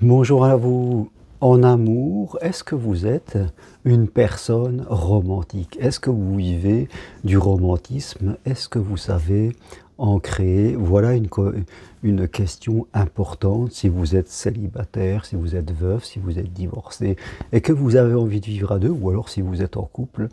Bonjour à vous. En amour, est-ce que vous êtes une personne romantique? Est-ce que vous vivez du romantisme? Est-ce que vous savez en créer? Voilà une question importante si vous êtes célibataire, si vous êtes veuf, si vous êtes divorcé et que vous avez envie de vivre à deux, ou alors si vous êtes en couple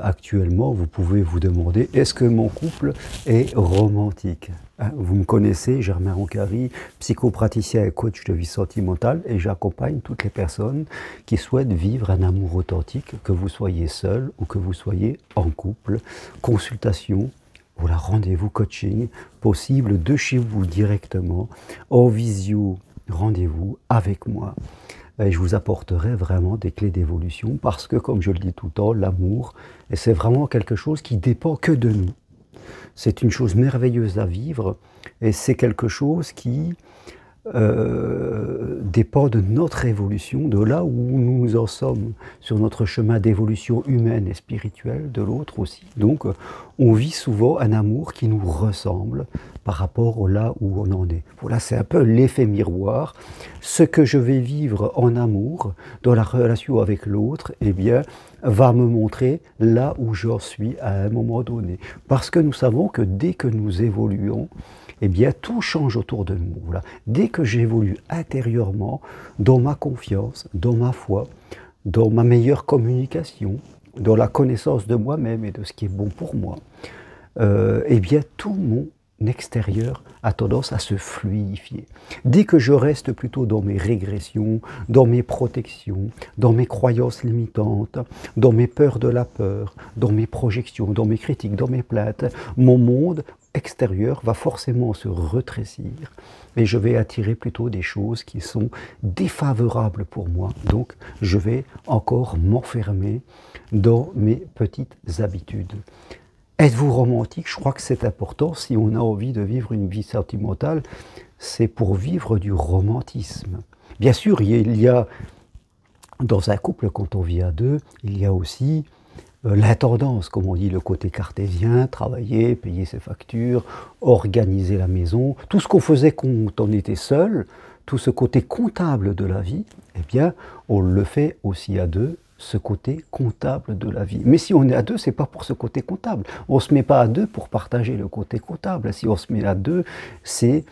actuellement, vous pouvez vous demander, est-ce que mon couple est romantique? Vous me connaissez, Germain Roncari, psychopraticien et coach de vie sentimentale, et j'accompagne toutes les personnes qui souhaitent vivre un amour authentique, que vous soyez seul ou que vous soyez en couple. Consultation, voilà, rendez-vous coaching possible de chez vous directement, en visio, rendez-vous avec moi. Et je vous apporterai vraiment des clés d'évolution parce que, comme je le dis tout le temps, l'amour, et c'est vraiment quelque chose qui dépend que de nous. C'est une chose merveilleuse à vivre et c'est quelque chose qui dépend de notre évolution, de là où nous en sommes sur notre chemin d'évolution humaine et spirituelle, de l'autre aussi. Donc on vit souvent un amour qui nous ressemble par rapport au là où on en est. Voilà, c'est un peu l'effet miroir. Ce que je vais vivre en amour, dans la relation avec l'autre, eh bien, va me montrer là où j'en suis à un moment donné. Parce que nous savons que dès que nous évoluons, eh bien, tout change autour de nous. Voilà. Dès que j'évolue intérieurement, dans ma confiance, dans ma foi, dans ma meilleure communication, dans la connaissance de moi-même et de ce qui est bon pour moi, eh bien, tout mon extérieur a tendance à se fluidifier. Dès que je reste plutôt dans mes régressions, dans mes protections, dans mes croyances limitantes, dans mes peurs de la peur, dans mes projections, dans mes critiques, dans mes plaintes, mon monde extérieur va forcément se rétrécir et je vais attirer plutôt des choses qui sont défavorables pour moi. Donc je vais encore m'enfermer dans mes petites habitudes. Êtes-vous romantique? Je crois que c'est important. Si on a envie de vivre une vie sentimentale, c'est pour vivre du romantisme. Bien sûr, il y a dans un couple, quand on vit à deux, il y a aussi l'intendance, comme on dit, le côté cartésien, travailler, payer ses factures, organiser la maison, tout ce qu'on faisait quand on était seul, tout ce côté comptable de la vie, eh bien, on le fait aussi à deux, ce côté comptable de la vie. Mais si on est à deux, c'est pas pour ce côté comptable. On se met pas à deux pour partager le côté comptable. Si on se met à deux, c'est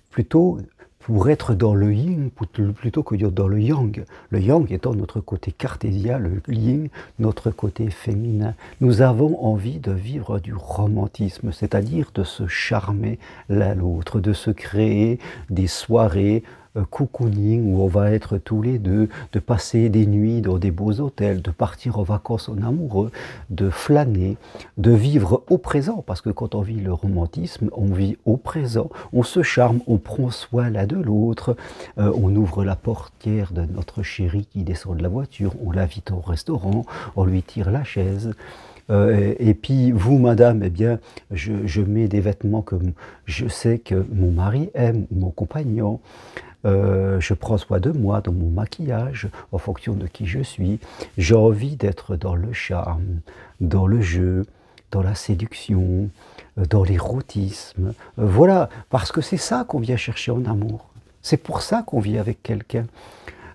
plutôt pour être dans le yin plutôt que dans le yang. Le yang étant notre côté cartésien, le yin notre côté féminin. Nous avons envie de vivre du romantisme, c'est-à-dire de se charmer l'un l'autre, de se créer des soirées cocooning où on va être tous les deux, de passer des nuits dans des beaux hôtels, de partir en vacances en amoureux, de flâner, de vivre au présent, parce que quand on vit le romantisme, on vit au présent, on se charme, on prend soin l'un de l'autre, on ouvre la portière de notre chéri qui descend de la voiture, on l'invite au restaurant, on lui tire la chaise. Et puis vous, madame, eh bien, je mets des vêtements que je sais que mon mari aime, mon compagnon. Je prends soin de moi, dans mon maquillage, en fonction de qui je suis. J'ai envie d'être dans le charme, dans le jeu, dans la séduction, dans l'érotisme. Voilà, parce que c'est ça qu'on vient chercher en amour. C'est pour ça qu'on vit avec quelqu'un.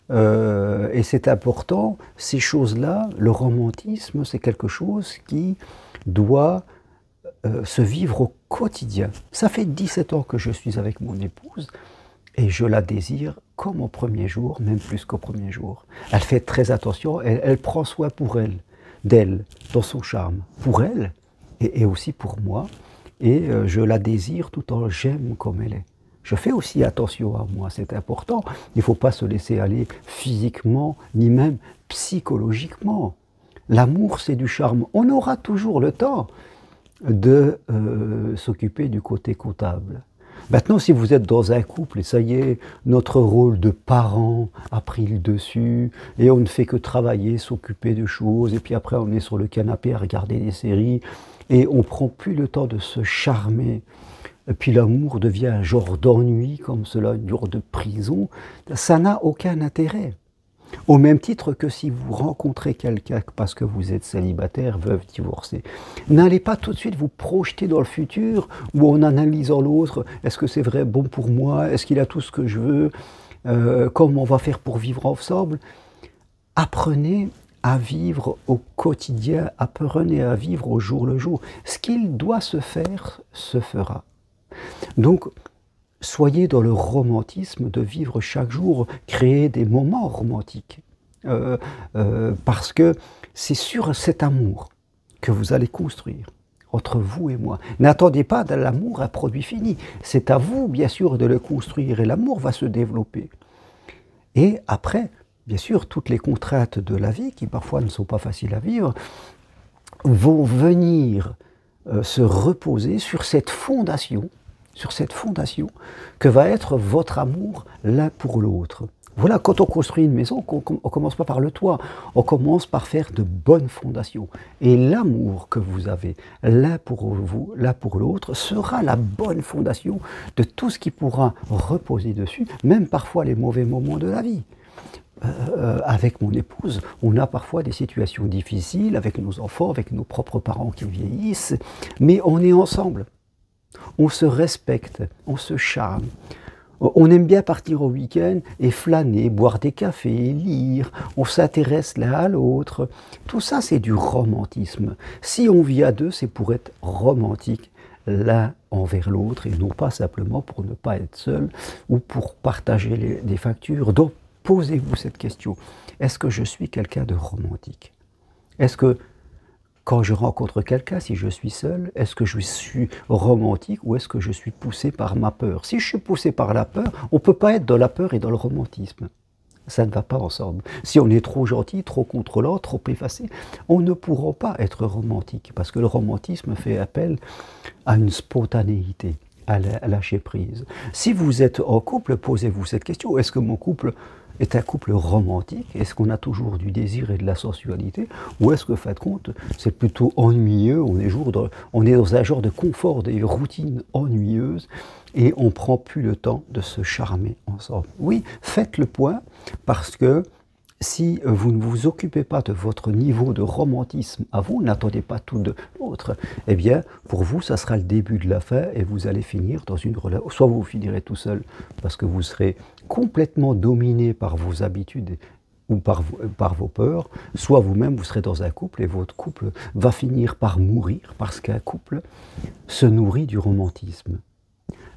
Et c'est important, ces choses-là, le romantisme, c'est quelque chose qui doit se vivre au quotidien. Ça fait 17 ans que je suis avec mon épouse, et je la désire comme au premier jour, même plus qu'au premier jour. Elle fait très attention, elle prend soin pour elle, d'elle, dans son charme, pour elle et aussi pour moi. Et je la désire tout en j'aime comme elle est. Je fais aussi attention à moi, c'est important. Il ne faut pas se laisser aller physiquement, ni même psychologiquement. L'amour, c'est du charme. On aura toujours le temps de s'occuper du côté comptable. Maintenant, si vous êtes dans un couple, et ça y est, notre rôle de parent a pris le dessus, et on ne fait que travailler, s'occuper de choses, et puis après on est sur le canapé à regarder des séries, et on ne prend plus le temps de se charmer. Et puis l'amour devient un genre d'ennui, comme cela, une genre de prison. Ça n'a aucun intérêt. Au même titre que si vous rencontrez quelqu'un parce que vous êtes célibataire, veuve, divorcé, n'allez pas tout de suite vous projeter dans le futur ou en analysant l'autre, est-ce que c'est vrai bon pour moi, est-ce qu'il a tout ce que je veux? comment on va faire pour vivre ensemble. Apprenez à vivre au quotidien, apprenez à vivre au jour le jour. Ce qu'il doit se faire, se fera. Donc, soyez dans le romantisme de vivre chaque jour, créer des moments romantiques. Parce que c'est sur cet amour que vous allez construire entre vous et moi. N'attendez pas de l'amour un produit fini. C'est à vous, bien sûr, de le construire et l'amour va se développer. Et après, bien sûr, toutes les contraintes de la vie, qui parfois ne sont pas faciles à vivre, vont venir se reposer sur cette fondation que va être votre amour l'un pour l'autre. Voilà, quand on construit une maison, on ne commence pas par le toit, on commence par faire de bonnes fondations. Et l'amour que vous avez l'un pour vous, l'un pour l'autre, sera la bonne fondation de tout ce qui pourra reposer dessus, même parfois les mauvais moments de la vie. Avec mon épouse, on a parfois des situations difficiles avec nos enfants, avec nos propres parents qui vieillissent, mais on est ensemble. On se respecte, on se charme. On aime bien partir au week-end et flâner, boire des cafés, lire, on s'intéresse l'un à l'autre. Tout ça, c'est du romantisme. Si on vit à deux, c'est pour être romantique l'un envers l'autre et non pas simplement pour ne pas être seul ou pour partager des factures. Donc, posez-vous cette question. Est-ce que je suis quelqu'un de romantique? Est-ce que quand je rencontre quelqu'un, si je suis seul, est-ce que je suis romantique ou est-ce que je suis poussé par ma peur? Si je suis poussé par la peur, on ne peut pas être dans la peur et dans le romantisme. Ça ne va pas ensemble. Si on est trop gentil, trop contrôlant, trop effacé, on ne pourra pas être romantique parce que le romantisme fait appel à une spontanéité, à lâcher prise. Si vous êtes en couple, posez-vous cette question. Est-ce que mon couple est un couple romantique? Est-ce qu'on a toujours du désir et de la sensualité? Ou est-ce que, fin de compte, c'est plutôt ennuyeux? On est dans un genre de confort, des routines ennuyeuses, et on ne prend plus le temps de se charmer ensemble. Oui, faites le point, parce que si vous ne vous occupez pas de votre niveau de romantisme à vous, n'attendez pas tout de l'autre, eh bien, pour vous, ça sera le début de la fin et vous allez finir dans une relation. Soit vous finirez tout seul parce que vous serez complètement dominé par vos habitudes ou par vos peurs, soit vous-même, vous serez dans un couple et votre couple va finir par mourir parce qu'un couple se nourrit du romantisme.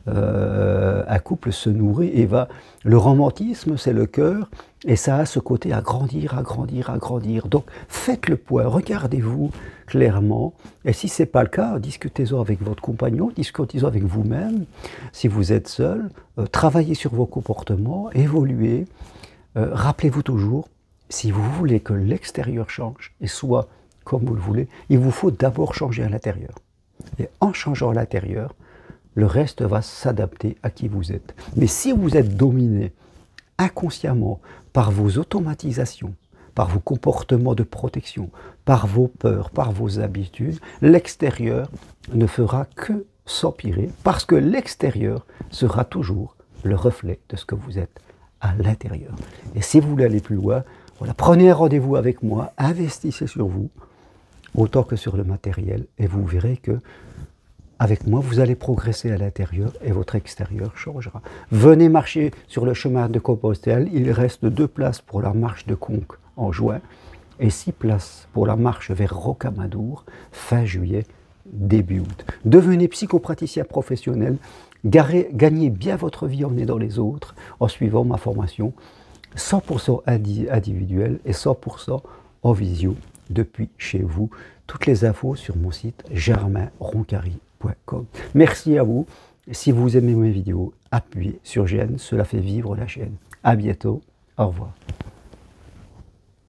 Un couple se nourrit et va... Le romantisme, c'est le cœur, et ça a ce côté à grandir, à grandir, à grandir. Donc, faites le point, regardez-vous clairement, et si ce n'est pas le cas, discutez-en avec votre compagnon, discutez-en avec vous-même. Si vous êtes seul, travaillez sur vos comportements, évoluez. Rappelez-vous toujours, si vous voulez que l'extérieur change, et soit comme vous le voulez, il vous faut d'abord changer à l'intérieur. Et en changeant à l'intérieur, le reste va s'adapter à qui vous êtes. Mais si vous êtes dominé inconsciemment par vos automatisations, par vos comportements de protection, par vos peurs, par vos habitudes, l'extérieur ne fera que s'empirer parce que l'extérieur sera toujours le reflet de ce que vous êtes à l'intérieur. Et si vous voulez aller plus loin, voilà, prenez un rendez-vous avec moi, investissez sur vous autant que sur le matériel et vous verrez que avec moi, vous allez progresser à l'intérieur et votre extérieur changera. Venez marcher sur le chemin de Compostelle. Il reste 2 places pour la marche de Conques en juin et 6 places pour la marche vers Rocamadour fin juillet, début août. Devenez psychopraticien professionnel. Gagnez bien votre vie en aidant les autres en suivant ma formation 100% individuelle et 100% en visio depuis chez vous. Toutes les infos sur mon site germainroncari.com. Merci à vous. Si vous aimez mes vidéos, appuyez sur j'aime, cela fait vivre la chaîne. À bientôt, au revoir.